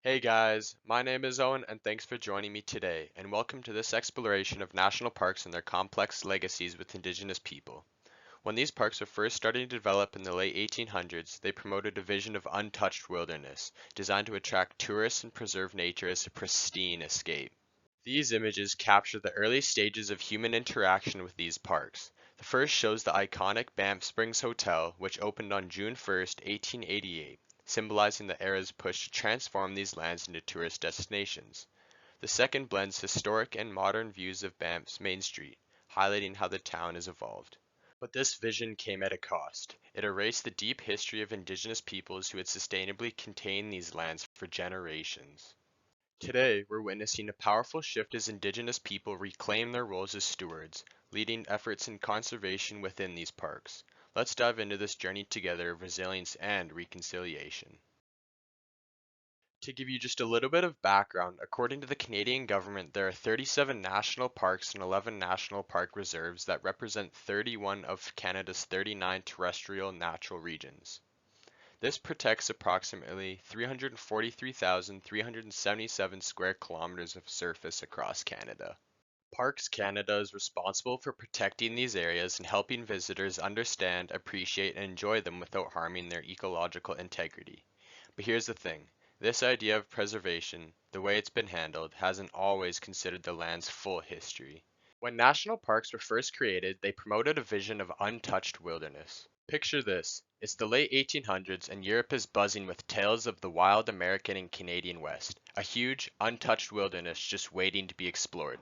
Hey guys, my name is Owen and thanks for joining me today, and welcome to this exploration of national parks and their complex legacies with indigenous people. When these parks were first starting to develop in the late 1800s, they promoted a vision of untouched wilderness, designed to attract tourists and preserve nature as a pristine escape. These images capture the early stages of human interaction with these parks. The first shows the iconic Banff Springs Hotel, which opened on June 1st, 1888, symbolizing the era's push to transform these lands into tourist destinations. The second blends historic and modern views of Banff's Main Street, highlighting how the town has evolved. But this vision came at a cost. It erased the deep history of indigenous peoples who had sustainably contained these lands for generations. Today, we're witnessing a powerful shift as indigenous people reclaim their roles as stewards, leading efforts in conservation within these parks. Let's dive into this journey together of resilience and reconciliation. To give you just a little bit of background, according to the Canadian government, there are 37 national parks and 11 national park reserves that represent 31 of Canada's 39 terrestrial natural regions. This protects approximately 343,377 square kilometers of surface across Canada. Parks Canada is responsible for protecting these areas and helping visitors understand, appreciate, and enjoy them without harming their ecological integrity. But here's the thing. This idea of preservation, the way it's been handled, hasn't always considered the land's full history. When national parks were first created, they promoted a vision of untouched wilderness. Picture this. It's the late 1800s and Europe is buzzing with tales of the wild American and Canadian West, a huge, untouched wilderness just waiting to be explored.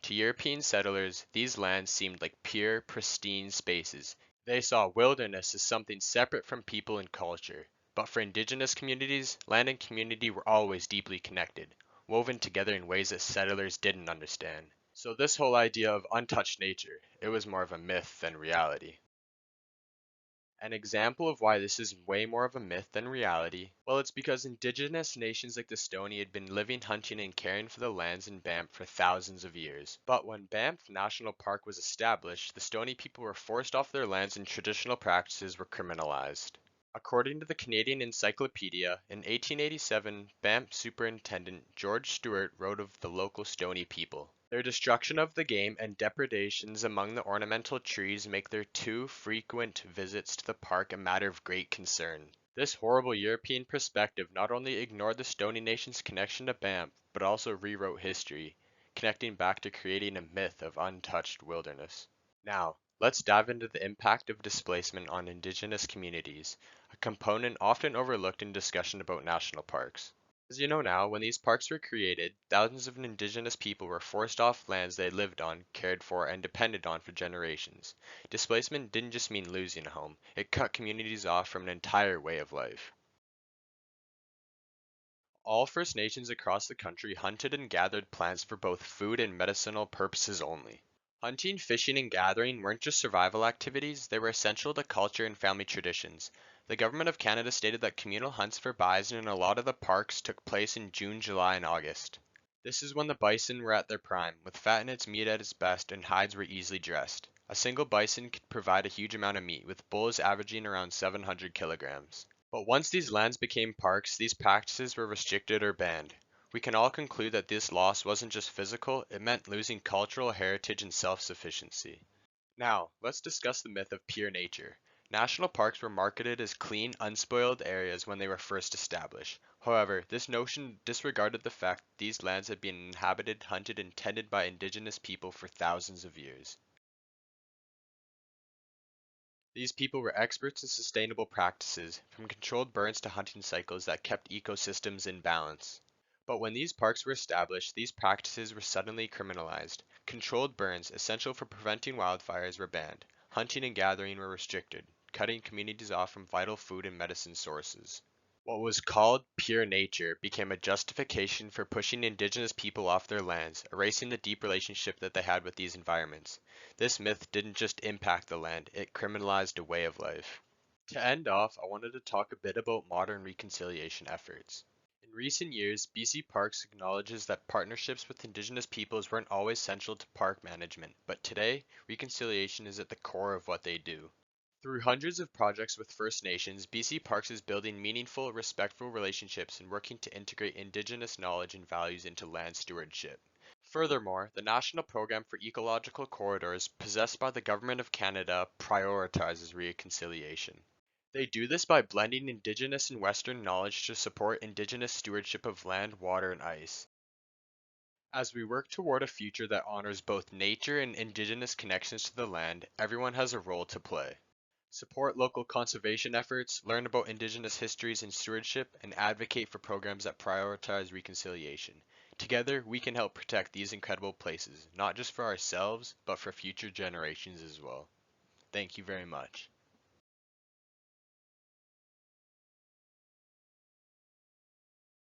To European settlers, these lands seemed like pure, pristine spaces. They saw wilderness as something separate from people and culture. But for indigenous communities, land and community were always deeply connected, woven together in ways that settlers didn't understand. So this whole idea of untouched nature, it was more of a myth than reality. An example of why this is way more of a myth than reality, well, it's because indigenous nations like the Stoney had been living, hunting, and caring for the lands in Banff for thousands of years. But when Banff National Park was established, the Stoney people were forced off their lands and traditional practices were criminalized. According to the Canadian Encyclopedia, in 1887, Banff Superintendent George Stewart wrote of the local Stoney people. Their destruction of the game and depredations among the ornamental trees make their too frequent visits to the park a matter of great concern. This horrible European perspective not only ignored the Stoney Nation's connection to Banff, but also rewrote history, connecting back to creating a myth of untouched wilderness. Now, let's dive into the impact of displacement on indigenous communities, a component often overlooked in discussion about national parks. As you know now, when these parks were created, thousands of indigenous people were forced off lands they lived on, cared for, and depended on for generations. Displacement didn't just mean losing a home, it cut communities off from an entire way of life. All First Nations across the country hunted and gathered plants for both food and medicinal purposes only. Hunting, fishing, and gathering weren't just survival activities, they were essential to culture and family traditions. The Government of Canada stated that communal hunts for bison in a lot of the parks took place in June, July, and August. This is when the bison were at their prime, with fat in its meat at its best and hides were easily dressed. A single bison could provide a huge amount of meat, with bulls averaging around 700 kilograms. But once these lands became parks, these practices were restricted or banned. We can all conclude that this loss wasn't just physical, it meant losing cultural heritage and self-sufficiency. Now, let's discuss the myth of pure nature. National parks were marketed as clean, unspoiled areas when they were first established. However, this notion disregarded the fact that these lands had been inhabited, hunted, and tended by indigenous people for thousands of years. These people were experts in sustainable practices, from controlled burns to hunting cycles that kept ecosystems in balance. But when these parks were established, these practices were suddenly criminalized. Controlled burns, essential for preventing wildfires, were banned. Hunting and gathering were restricted, cutting communities off from vital food and medicine sources. What was called pure nature became a justification for pushing indigenous people off their lands, erasing the deep relationship that they had with these environments. This myth didn't just impact the land, it criminalized a way of life. To end off, I wanted to talk a bit about modern reconciliation efforts. In recent years, BC Parks acknowledges that partnerships with Indigenous peoples weren't always central to park management, but today, reconciliation is at the core of what they do. Through hundreds of projects with First Nations, BC Parks is building meaningful, respectful relationships and working to integrate Indigenous knowledge and values into land stewardship. Furthermore, the National Program for Ecological Corridors, possessed by the Government of Canada, prioritizes reconciliation. They do this by blending Indigenous and Western knowledge to support Indigenous stewardship of land, water, and ice. As we work toward a future that honors both nature and Indigenous connections to the land, everyone has a role to play. Support local conservation efforts, learn about Indigenous histories and stewardship, and advocate for programs that prioritize reconciliation. Together, we can help protect these incredible places, not just for ourselves, but for future generations as well. Thank you very much.